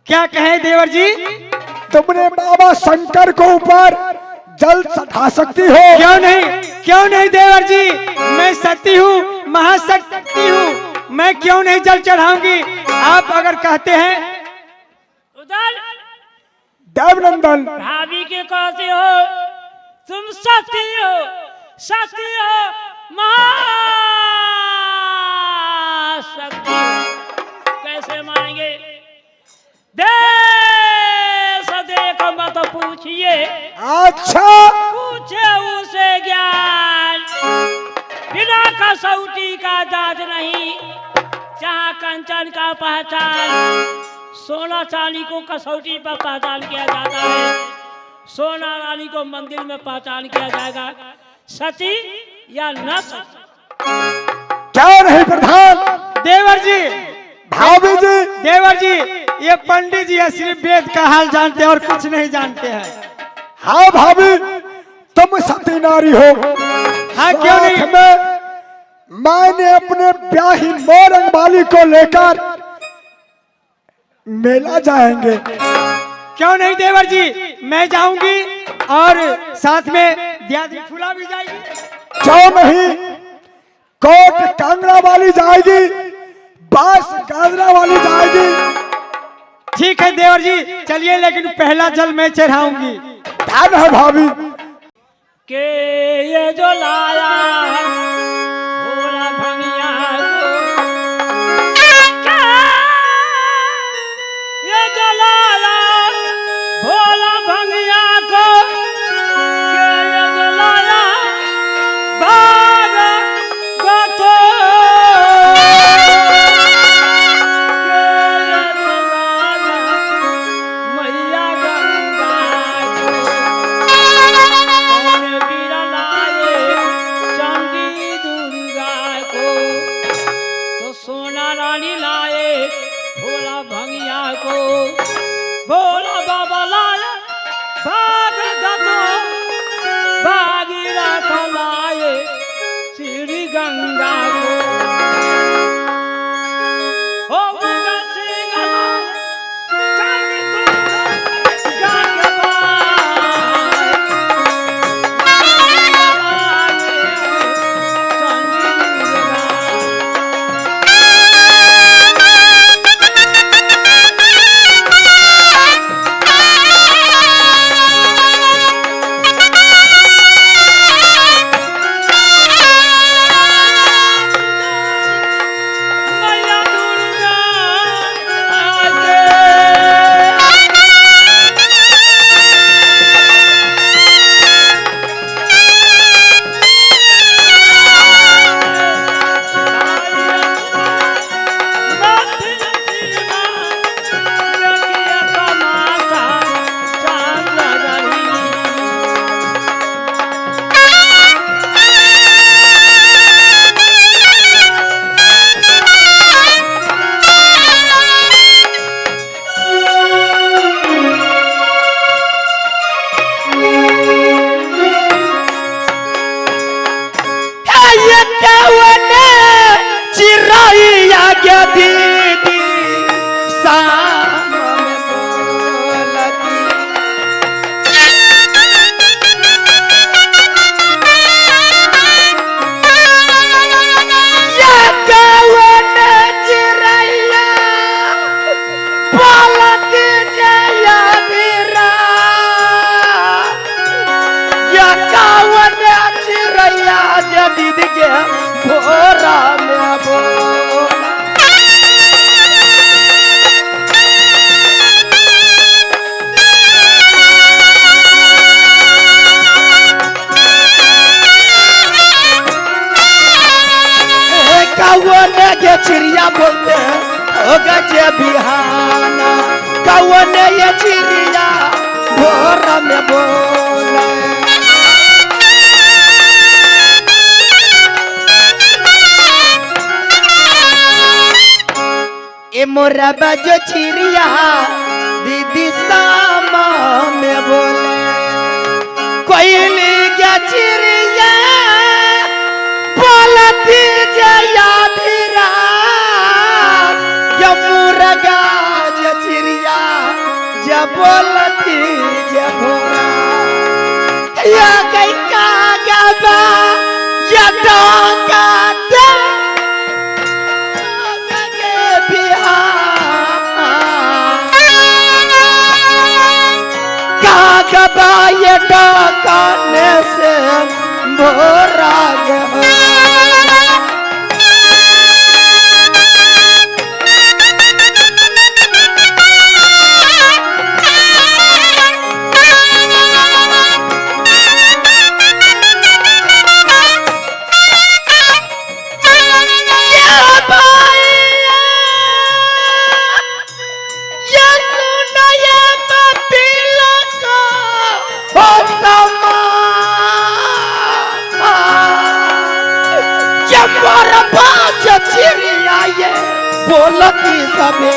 क्या कहे देवर जी? तुमने बाबा शंकर को ऊपर जल चढ़ा सकती हो? क्यों नहीं देवर जी, मैं सती हूँ, महाशक्ति हूँ, मैं क्यों नहीं जल चढ़ाऊंगी? आप अगर कहते हैं। उधर देवनंदन, भाभी के कहते हो, तुम सती हो, सती हो, महाशक्ति हो, कैसे मानेंगे? देश देख मत पूछिए, अच्छा पूछे उसे ज्ञान, बिना कसौटी का दाज नहीं, जहाँ कंचन का पहचान, सोना चांदी को कसौटी पर पहचान किया जाता है, सोना रानी को मंदिर में पहचान किया जाएगा, सती या न सती। क्या नहीं प्रधान? देवर जी, भाभी जी, देवर जी, ये पंडित जी है, सिर्फ वेद का हाल जानते हैं और कुछ नहीं जानते हैं। हाँ भाभी, तुम सती नारी हो। हाँ क्यों नहीं? साथ में मैंने अपने ब्याही मोरंग वाली को लेकर मेला जाएंगे। क्यों नहीं देवर जी, मैं जाऊंगी और साथ में दियादी फूला भी जाएगी। क्यों नहीं? कोट कांगड़ा वाली जाएगी, बास गाजरा वाली जाएगी। ठीक है देवर जी, चलिए, लेकिन पहला जल मैं चढ़ाऊंगी। धन है भाभी। के ये जो लाया भोला भंगिया को, ये जो लाया भोला भंगिया को, के ये जो लाया बाग गतो, के ये जो लाया मैया गंगा चंडी दुर्गा को, तो सोना रानी लाए भोला भंगिया को, भोला बाबा लाए भाग दतो, भागीरथ लाए श्री गंगा को, ओ गंगा श्री गंगा चंडी दुर्गा के चिड़िया बोलते हैं होगा जे बिहाना, कौन ये चिड़िया भोर में बोले, ए मोरा बजो चिड़िया दीदी सामा में बोले, कोयली क्या चिड़िया बोलती जया धीरा, यमुरगा चिड़िया बोलती जे भोरा या गई का गबा या डाका दे गगे बिहार का गबा ये डाका ने से भोरा गए बोलती सबे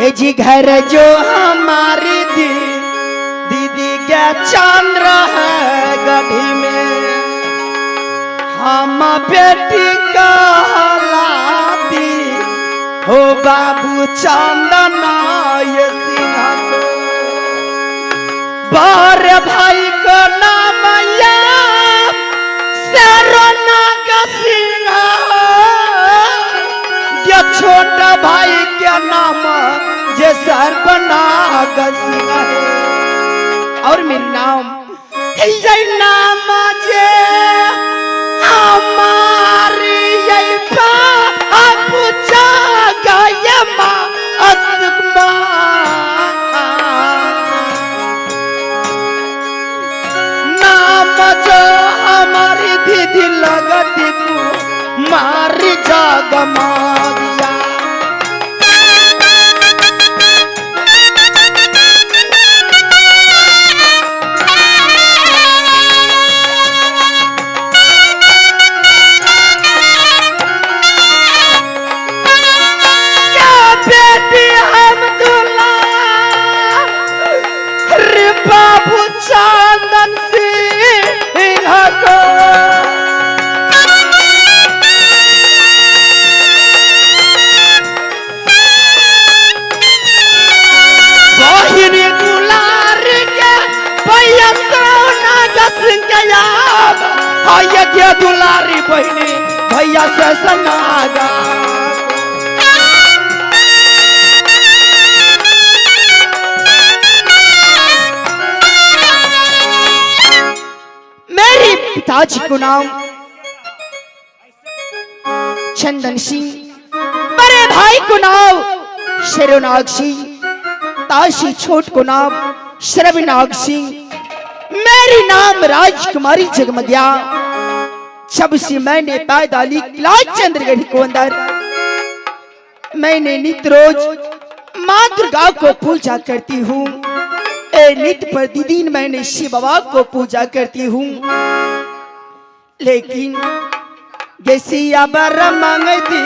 ए जी घर जो हमारी दीदी के चंद्र है गढ़ी में हम बेटी कहलाती हो बाबू चंदना ये सिंहा को बड़े भाई को नाम या शेरोना का सिंहा ये छोटा भाई के नाम जे सर्वनाग सिंहा है और मेरा नाम ये नाम जे हमारी यही पूछा गया नाम जो हमारी दीदी लगती को मारी जाग मारिया चंदन सिंह को बहिनी दुलार के भैया सोना सिंह के याद है के दुलारी बहिनी भैया से सनागा पिताजी को नाम चंदन सिंह बड़े भाई को नाम शेरोनाग सिंह ताशी छोट को नाम श्रवनाग सिंह मेरी नाम राजकुमारी जगमगिया जब से मैंने पैदा ली चंद्रगढ़ को अंदर मैंने नित्य रोज माँ दुर्गा को पूजा करती हूँ नित्य प्रतिदिन मैंने शिव बाबा को पूजा करती हूँ लेकिन गैसिया बर मंगती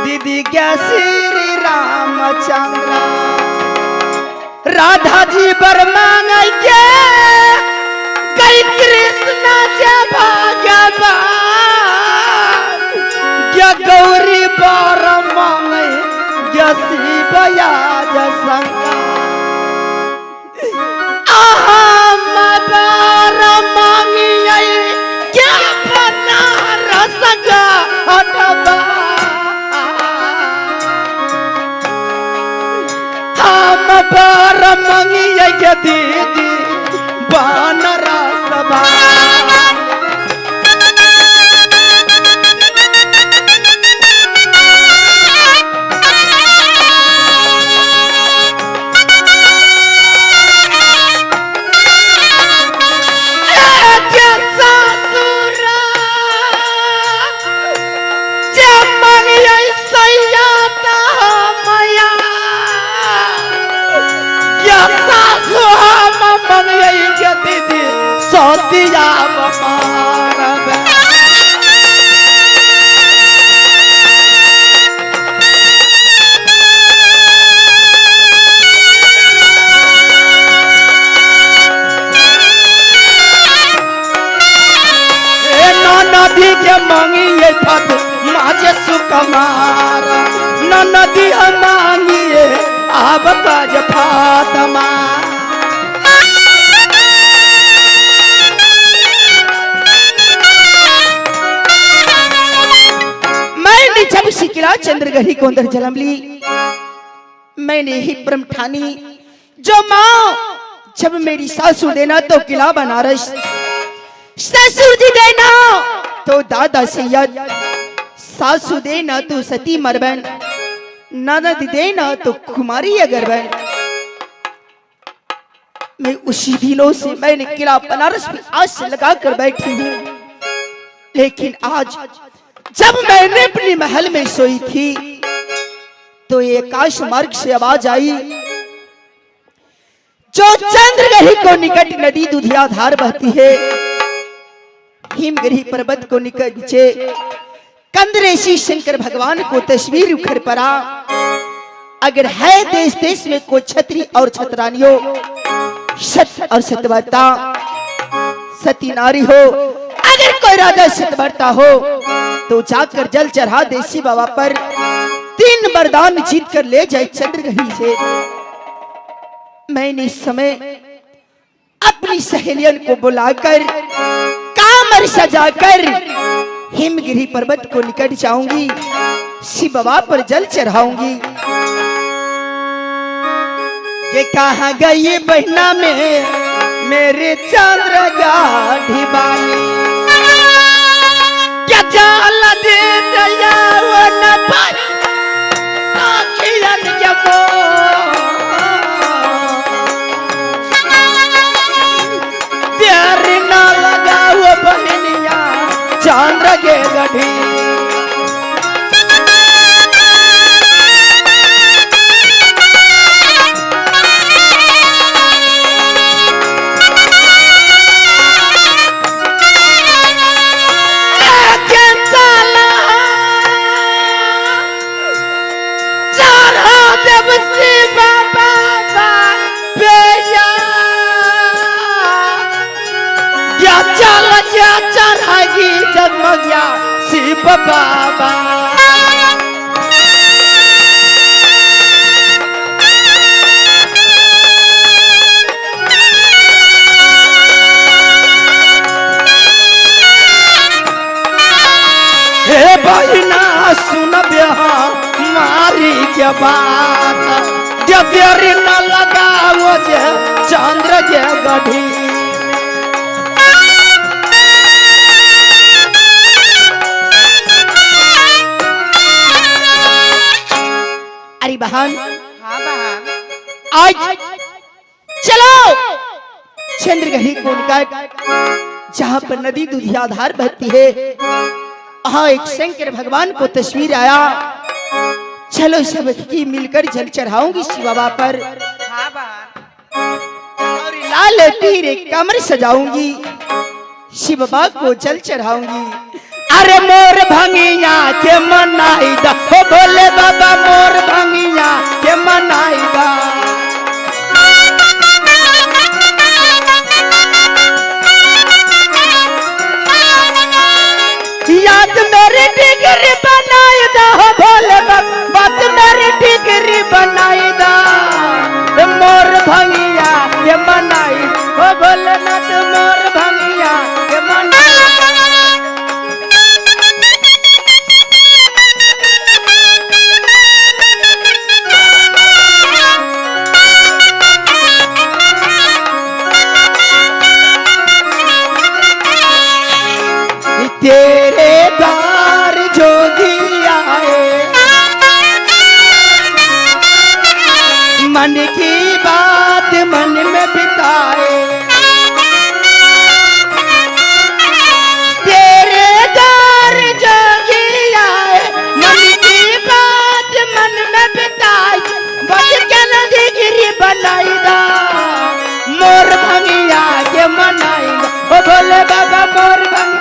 दीदी क्या श्री रामचंद्र राधा जी बर मांगे कई कृष्ण जे भगवान क्या गौरी बर मांगे क्या शिव याज शंकर हम बार मंगिए दीदी बनरा सभा दिया फत माजे सुकमारा न नदी मांगिए अब काज फातमा। मैंने जब शिकिला चंद्रगढ़ी को अंदर जन्म ली, मैंने ही ब्रह्म ठानी जो माँ जब मेरी सासू देना तो किला बनारस, ससुर जी देना तो दादा सैयद, सासू देना तो सती मरबन, ननद देना तो कुमारी अगरबन। मैं उसी दिनों से मैंने किला बनारस में आस लगा कर बैठी हूँ, लेकिन आज जब मैंने अपने महल में सोई थी तो एक आकाश मार्ग से आवाज आई जो चंद्रगढ़ी को निकट नदी दुधिया धार बहती है, हिमगिरी पर्वत को निकट नीचे कंदरेशी शंकर भगवान को तस्वीर उखड़ पड़ा। अगर है देश देश में कोई छत्री और छतरानियों, सत और सतवर्ता, सती नारी हो, अगर कोई राजा सतवर्ता हो तो जाकर जल चढ़ा देसी बाबा पर, 3 वरदान जीत कर ले जाए चंद्रगढ़ी से। मैंने इस समय अपनी सहेलियन को बुलाकर कामर सजाकर हिमगिरी पर्वत को निकट जाऊंगी, शिव बाबा पर जल चढ़ाऊंगी। कि कहाँ गई बहना में मेरे चंद्रगाढ़ी बाली, क्या जाल दे दया वो न पाए साखियन के प्यार ना लगा वो बहनिया चंद्र के गढ़ी। जगमगिया शिव बाबा हे बहिना सुन ब्याह मारी के बात, जब देरी न लगाओ जे चंद्र के गढ़ी। अरे बहन, हाँ बहन, आज चलो चंद्रगढ़ी को निकट जहाँ पर नदी दुधिया धार बहती है, वहाँ एक शंकर भगवान को तस्वीर आया। चलो सब की मिलकर जल चढ़ाऊंगी शिव बाबा पर, हाँ बहन, और लाल पीरे कमर सजाऊंगी, शिव बाबा को जल चढ़ाऊंगी। अरे मोर भंगिया के मनाई दा, हो भोले बाबा मोर भंगिया के मनाई दा। याद मेरी डिगरी बनाई दा, हो भोले बाबा बात मेरी डिगरी बनाई दा। मोर भंगिया के मनाई, हो भोले नाथ मोर भंगिया के मनाई। तेरे द्वार जोगी आए, मन की बात मन में बिताए। तेरे द्वार जोगी आए, मन की बात मन में बिताए। बच के नदी गिरी बनाई दा, मोर भंगिया के मनाई दा, ओ भोले बाबा मोर भंगिया।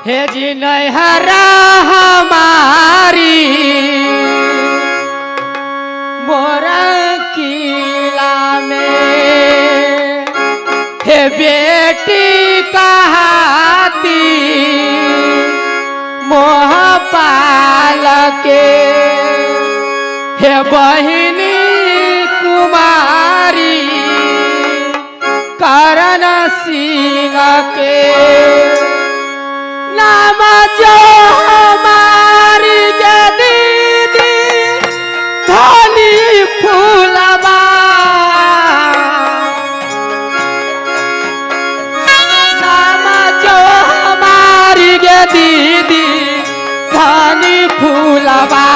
हे जी नैहरा हमारी मोरा किला में, हे बेटी कहाती मोह पाल के, हे बहिनी कुमारी करण सिंह के नाम जो हमारी के दीदी धोली फूलबा, नाम जो हमारी के दीदी धोली फूलबा।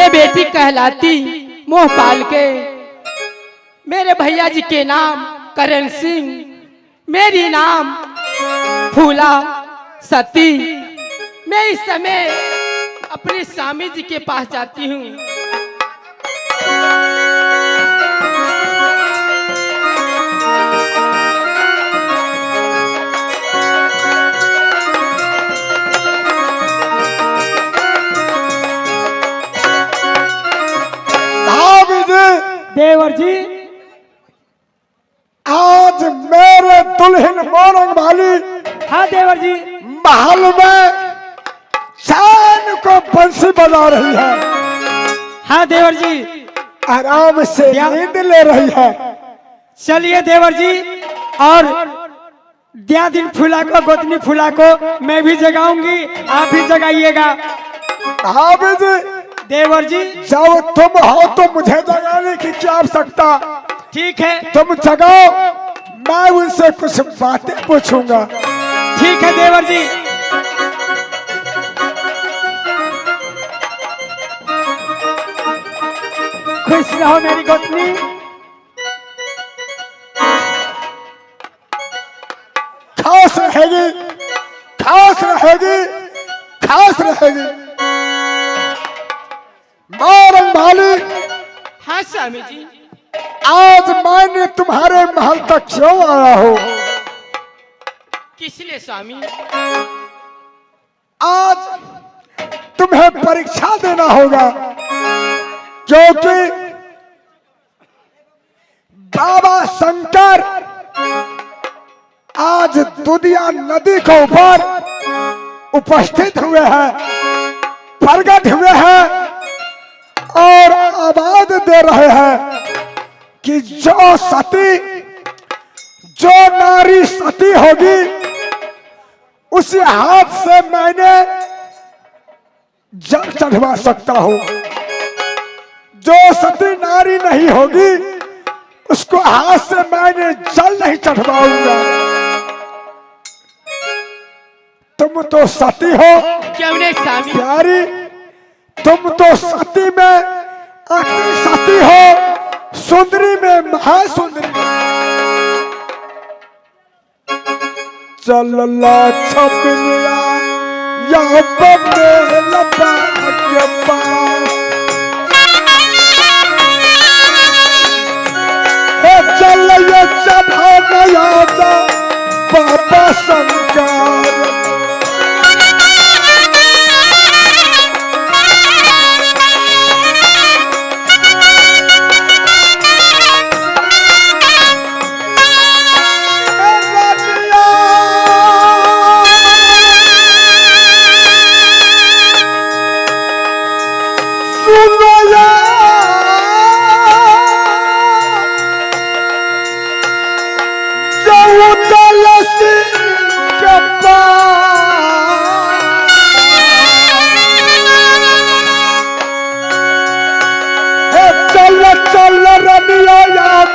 बेटी कहलाती मोह पाल के, मेरे भैया जी के नाम करण सिंह, मेरी नाम फूला सती। मैं इस समय अपने स्वामी जी के पास जाती हूँ। देवर जी, आज मेरे दुल्हन मोरंग वाली, हाँ देवर जी, महल में चैन को बंसी बजा रही है। हाँ देवर जी, आराम से नींद ले रही है। चलिए देवर जी, और दिया दिन फूला को गोतनी फूला को मैं भी जगाऊंगी, आप भी जगाइएगा। हाँ जी देवर जी, जब तुम हो तो मुझे जगाने की क्या आवश्यकता। ठीक है, तुम जगाओ, मैं उनसे कुछ बातें पूछूंगा। ठीक है देवर जी। खुश रहो मेरी गोतनी। खास रहेगी, खास रहेगी, खास रहेगी। मोरंग वाली, हाँ स्वामी जी, आज मैंने तुम्हारे महल तक क्यों आया हो? किस लिए स्वामी? आज तुम्हें परीक्षा देना होगा, क्योंकि बाबा शंकर आज दुधिया नदी के ऊपर उपस्थित हुए हैं, प्रकट हुए हैं और आवाज दे रहे हैं कि जो सती, जो नारी सती होगी, उसी हाथ से मैंने जल चढ़वा सकता हूं। जो सती नारी नहीं होगी, उसको हाथ से मैंने जल नहीं चढ़वाऊंगा। तुम तो सती हो क्यों नहीं स्वामी? प्यारी, तुम तो सती में अति सती हो, सुंदरी में महासुंदरी। चलला छपिया या बम्बे लपा के पास, हे चल ये चढ़ा नया बाबा शंकर।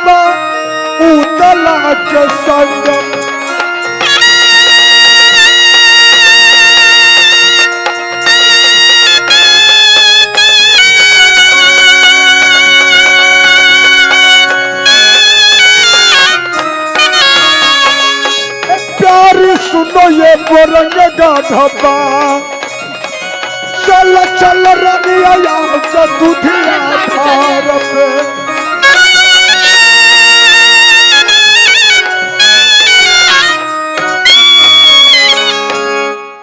बा उतला के संग प्यारी सुनो ये बोरंग गाढ़बा चल चल रनिया से दूधिया धार पे